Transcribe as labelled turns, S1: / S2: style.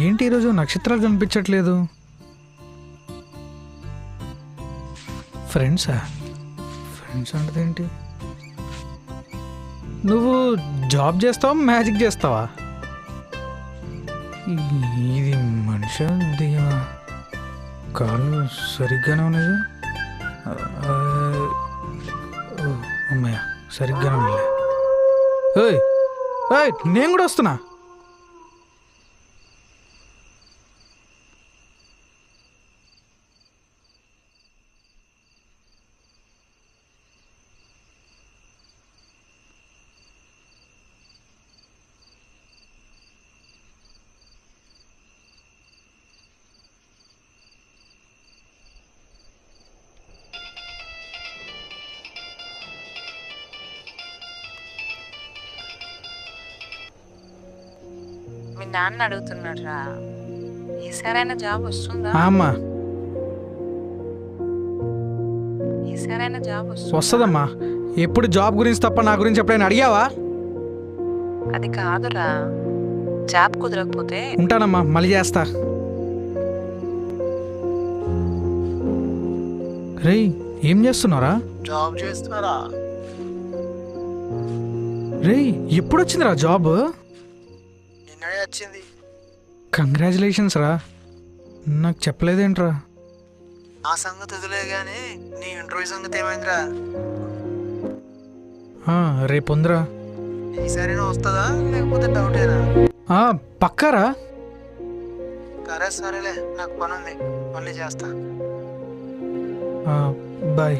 S1: ఏంటి ఈరోజు నక్షత్రాలు కనిపించట్లేదు? ఫ్రెండ్సా? ఫ్రెండ్స్ అంటే ఏంటి? నువ్వు జాబ్ చేస్తావా, మ్యాజిక్ చేస్తావా? ఇది మనిషి దెయ్యమా? కాళ్ళు సరిగ్గానే ఉన్నాయి. అమ్మయ్య, సరిగ్గానే ఉన్నాయి. ఏయ్ ఏయ్, నేను కూడా వస్తున్నా.
S2: మీ నాన్న అడుగుతున్నాడు రా, ఈసారైనా జాబ్ వస్తుందా?
S1: అమ్మా
S2: ఈసారైనా జాబ్
S1: వస్తుందమ్మా. ఎప్పుడు జాబ్ గురించి తప్ప నా గురించి ఎప్పుడైనా అడిగావా?
S2: అది కాదురా, జాబ్ కుదరకపోతే
S1: ఉంటానమ్మా, మళ్ళీ చేస్తా. రేయ్, ఏం చేస్తున్నారా?
S3: జాబ్ చేస్తున్నారా?
S1: రేయ్, ఎప్పుడు వచ్చిందిరా జాబ్?
S3: నిన్ననే వచ్చింది.
S1: కంగ్రాచులేషన్స్ రా. నాకు చెప్పలేదేంట్రా?
S3: నా సంగతి వదిలే కానీ నీ ఇంటర్వ్యూ సంగతి ఏమైందిరా?
S1: రేపు ఉందిరా.
S3: ఈసారైనా వస్తుందా లేకపోతే డౌటేనా?
S1: పక్కారా?
S3: సరే సరేలే, నాకు పని ఉంది, మళ్ళీ చేస్తా.
S1: బాయ్.